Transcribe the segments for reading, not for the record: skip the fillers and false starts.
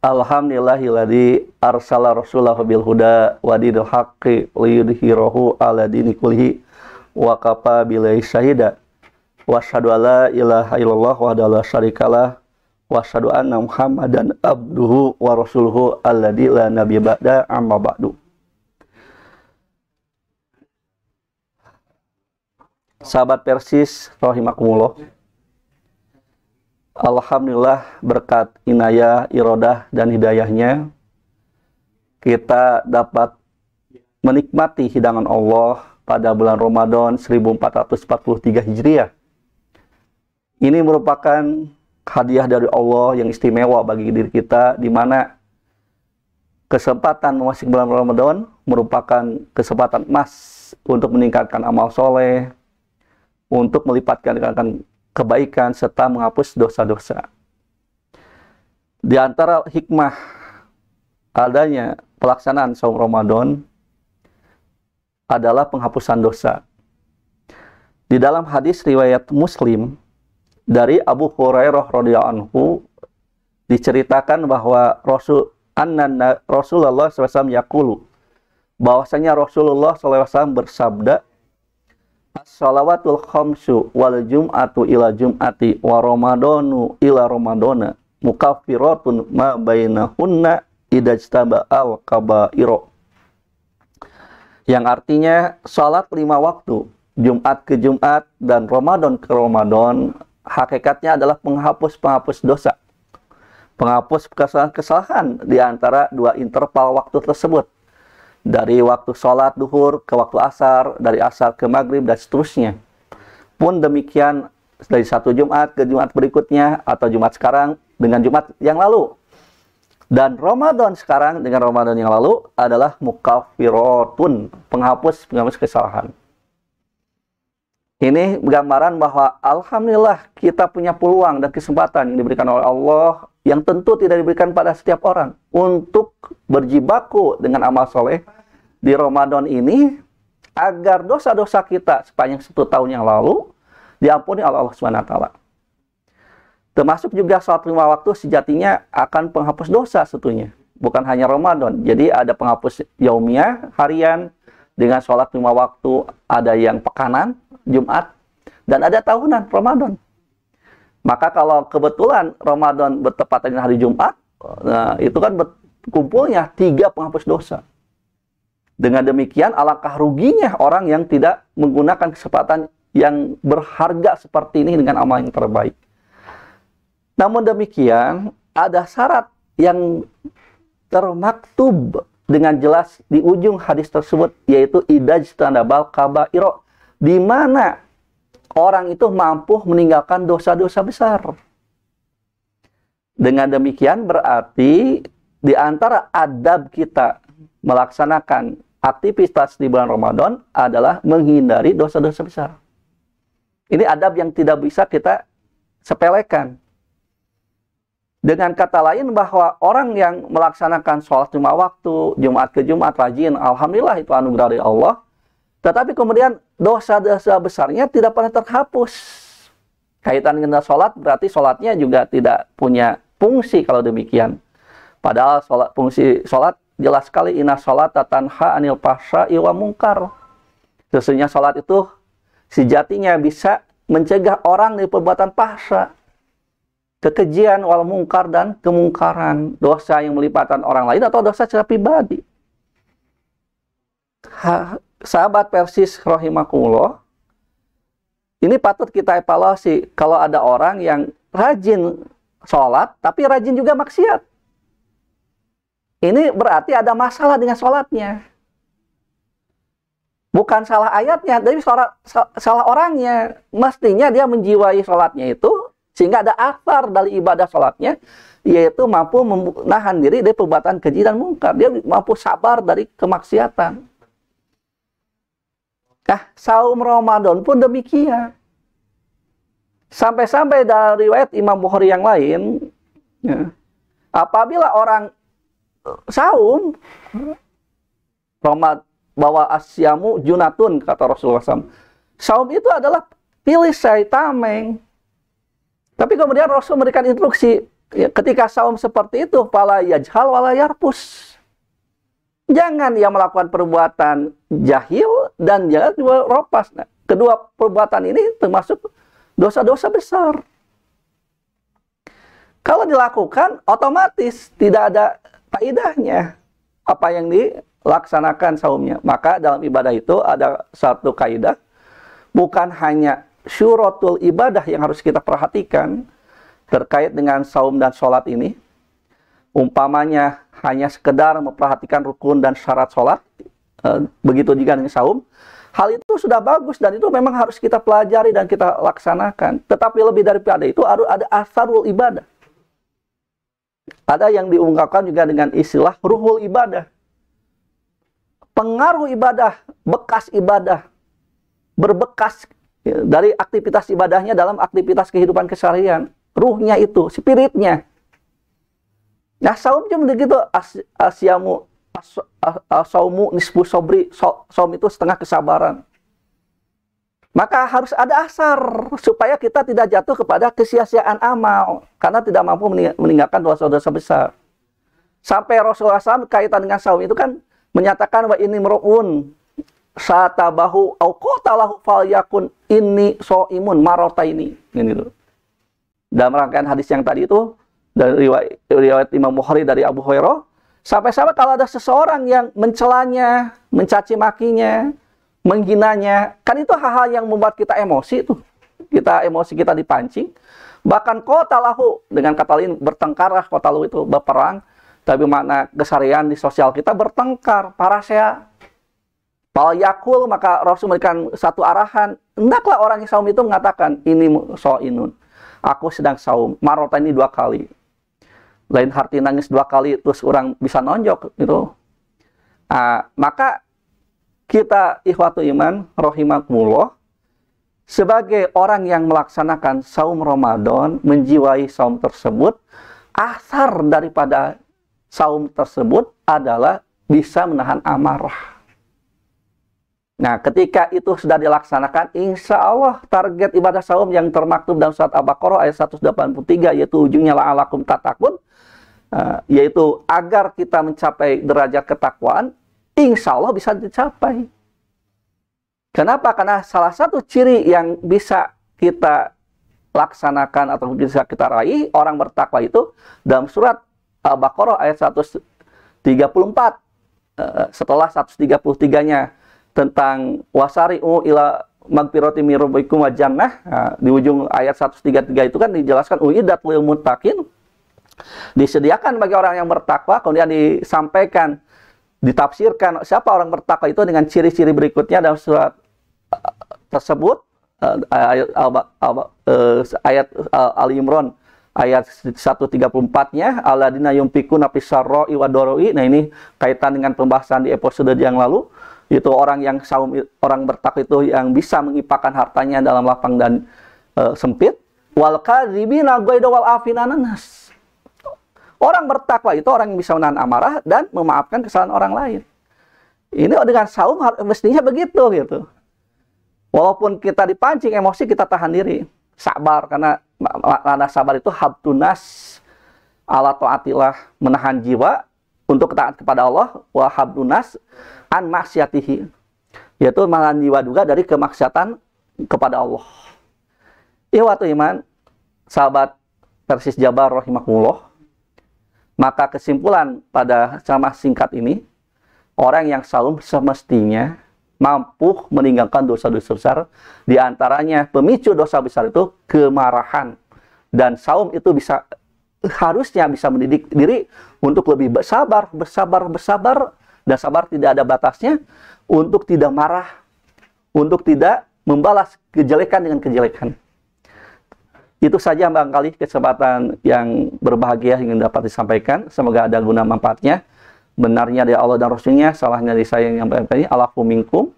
Alhamdulillahilladzi arsala rasulahu bil huda wa dinil haqqi liyudhhirahu ala dini kullihi wa kafa billahi syahida. Wa asyhadu alla ilaha illallah wahdahu la syarikalah wa asyhadu anna Muhammadan abduhu wa rasuluhu alladzi la nabiyya ba'da amma ba'du. Sahabat Persis rahimakumullah. Alhamdulillah berkat inayah, irodah, dan hidayahnya kita dapat menikmati hidangan Allah pada bulan Ramadan 1443 Hijriah. Ini merupakan hadiah dari Allah yang istimewa bagi diri kita, di mana kesempatan memasuki bulan Ramadan merupakan kesempatan emas untuk meningkatkan amal soleh, untuk melipatkan kebaikan serta menghapus dosa-dosa. Di antara hikmah adanya pelaksanaan saum Ramadan adalah penghapusan dosa. Di dalam hadis riwayat Muslim dari Abu Hurairah radhiyallahu anhu diceritakan bahwa Rasulullah SAW yaqulu, bahwasanya Rasulullah SAW bersabda, as-shalawatul khamsu wal jum'atu ila jum'ati wa ramadanu ila ramadana mukaffiratun ma bainahunna idajtaba al-kaba'iro. Yang artinya, salat 5 waktu, Jumat ke Jumat dan Ramadan ke Ramadan, hakikatnya adalah penghapus dosa, penghapus kesalahan di antara 2 interval waktu tersebut. Dari waktu sholat duhur ke waktu asar, dari asar ke maghrib, dan seterusnya. Pun demikian dari satu Jumat ke Jumat berikutnya, atau Jumat sekarang dengan Jumat yang lalu. Dan Ramadan sekarang dengan Ramadan yang lalu adalah mukaffiratun, penghapus kesalahan. Ini gambaran bahwa alhamdulillah kita punya peluang dan kesempatan yang diberikan oleh Allah, yang tentu tidak diberikan pada setiap orang, untuk berjibaku dengan amal soleh di Ramadan ini, agar dosa-dosa kita sepanjang 1 tahun yang lalu diampuni oleh Allah SWT. Termasuk juga sholat 5 waktu sejatinya akan penghapus dosa sebetulnya, bukan hanya Ramadan. Jadi ada penghapus yaumiyah, harian, dengan sholat 5 waktu, ada yang pekanan, Jumat, dan ada tahunan, Ramadan. Maka kalau kebetulan Ramadan bertepatan dengan hari Jumat, nah, itu kan kumpulnya 3 penghapus dosa. Dengan demikian, alangkah ruginya orang yang tidak menggunakan kesempatan yang berharga seperti ini dengan amal yang terbaik. Namun demikian, ada syarat yang termaktub dengan jelas di ujung hadis tersebut, yaitu idajtanabal kaba'iro, di mana orang itu mampu meninggalkan dosa-dosa besar. Dengan demikian berarti di antara adab kita melaksanakan aktivitas di bulan Ramadan adalah menghindari dosa-dosa besar. Ini adab yang tidak bisa kita sepelekan. Dengan kata lain, bahwa orang yang melaksanakan sholat 5 waktu, Jumat ke Jumat rajin, alhamdulillah itu anugerah dari Allah. Tetapi kemudian dosa-dosa besarnya tidak pernah terhapus. Kaitan dengan sholat berarti sholatnya juga tidak punya fungsi kalau demikian. Padahal fungsi sholat jelas sekali, inna sholata tanha anil fahsya'i wa munkar. Sesungguhnya sholat itu sejatinya bisa mencegah orang dari perbuatan fahsya, kekejian, wal munkar, dan kemungkaran, dosa yang melibatkan orang lain atau dosa secara pribadi. Sahabat Persis rahimakumullah, ini patut kita evaluasi. Kalau ada orang yang rajin sholat tapi rajin juga maksiat, ini berarti ada masalah dengan sholatnya. Bukan salah ayatnya, tapi salah orangnya. Mestinya dia menjiwai sholatnya itu sehingga ada athar dari ibadah sholatnya, yaitu mampu menahan diri dari perbuatan keji dan mungkar. Dia mampu sabar dari kemaksiatan. Nah, saum Ramadan pun demikian. Sampai-sampai dari riwayat Imam Bukhari yang lain, ya, apabila orang saum, bahwa asyamu junatun, kata Rasulullah SAW. Saum itu adalah pilih saya tameng. Tapi kemudian Rasul memberikan instruksi, ketika saum seperti itu, fala yajhal wala yarpus. Jangan ia melakukan perbuatan jahil dan jangan juga ropas. Nah, kedua perbuatan ini termasuk dosa-dosa besar. Kalau dilakukan, otomatis tidak ada faedahnya apa yang dilaksanakan saumnya. Maka dalam ibadah itu ada satu kaidah, bukan hanya syurotul ibadah yang harus kita perhatikan terkait dengan saum dan sholat ini. Umpamanya hanya sekedar memperhatikan rukun dan syarat sholat, begitu juga dengan saum. Hal itu sudah bagus dan itu memang harus kita pelajari dan kita laksanakan. Tetapi lebih daripada itu harus ada asarul ibadah. Ada yang diungkapkan juga dengan istilah ruhul ibadah. Pengaruh ibadah, bekas ibadah, berbekas dari aktivitas ibadahnya dalam aktivitas kehidupan keseharian. Ruhnya itu, spiritnya. Nah, saum cuma begitu, asyamu, saumu nisfu sobri, saum itu setengah kesabaran. Maka harus ada asar, supaya kita tidak jatuh kepada kesia-siaan amal, karena tidak mampu meninggalkan dosa-dosa besar. Sampai Rasulullah SAW kaitan dengan saum itu kan, menyatakan, wa ini meru'un, satabahu, au qatalahu fal yakun, ini so'imun, marota ini. Gitu. Dalam rangkaian hadis yang tadi itu, dari riwayat Imam Bukhari dari Abu Hurairah, sampai-sampai kalau ada seseorang yang mencelanya, mencaci makinya, menghinanya, kan itu hal-hal yang membuat kita emosi tuh. Emosi kita dipancing. Bahkan qatalahu, dengan kata lain bertengkar, qatalahu itu berperang, tapi makna keseharian di sosial kita bertengkar, parasya. Fal yakul, maka Rasul memberikan satu arahan, hendaklah orang yang saum itu mengatakan, ini so'inun, aku sedang saum, marota ini 2 kali. Lain arti nangis 2 kali, terus orang bisa nonjok. Gitu. Maka kita ikhwatu iman, rahimakumullah, sebagai orang yang melaksanakan saum Ramadan, menjiwai saum tersebut, asar daripada saum tersebut adalah bisa menahan amarah. Nah, ketika itu sudah dilaksanakan, insya Allah target ibadah saum yang termaktub dalam surat Al-Baqarah ayat 183, yaitu ujungnya la'alakum tattaqun, yaitu agar kita mencapai derajat ketakwaan, insya Allah bisa dicapai. Kenapa? Karena salah satu ciri yang bisa kita laksanakan atau bisa kita raih orang bertakwa itu dalam surat Al-Baqarah ayat 134, setelah 133-nya tentang wasari'u ila magfirati min rabbikum wa jannah, di ujung ayat 133 itu kan dijelaskan uiddat lil muttaqin, disediakan bagi orang yang bertakwa. Kemudian disampaikan, ditafsirkan siapa orang bertakwa itu dengan ciri-ciri berikutnya dalam surat tersebut, ayat Ali Imran ayat 134-nya, alladzina yunfikuna fis sarra'i wad dharra'i. Nah, ini kaitan dengan pembahasan di episode yang lalu. Itu orang yang saum, orang bertakwa itu yang bisa mengimpakan hartanya dalam lapang dan sempit. Wal kadzibina ghaiza wal afina nas. Orang bertakwa itu orang yang bisa menahan amarah dan memaafkan kesalahan orang lain. Ini dengan saum mestinya begitu gitu. Walaupun kita dipancing emosi, kita tahan diri, sabar, karena sabar itu habtunas ala taatillah, menahan jiwa untuk taat kepada Allah, wa habdunas an maksiatihi, yaitu menahan jiwa juga dari kemaksiatan kepada Allah. Ikhwatu iman, sahabat Persis Jabar rahimakumullah, maka kesimpulan pada ceramah singkat ini, orang yang saum semestinya mampu meninggalkan dosa-dosa besar. Di antaranya pemicu dosa besar itu kemarahan, dan saum itu harusnya bisa mendidik diri untuk lebih bersabar, dan sabar tidak ada batasnya, untuk tidak marah, untuk tidak membalas kejelekan dengan kejelekan. Itu saja barangkali kesempatan yang berbahagia yang dapat disampaikan. Semoga ada guna manfaatnya. Benarnya dari Allah dan Rasulnya, salahnya dari saya yang berkata, alafu minkum.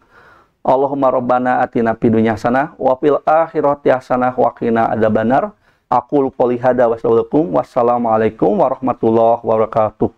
Allahumma rabbana atina fid dunya hasanah wa fil akhirati hasanah wa qina adzabannar. Aqulu qouli hadza wa assalamualaikum warahmatullahi wabarakatuh.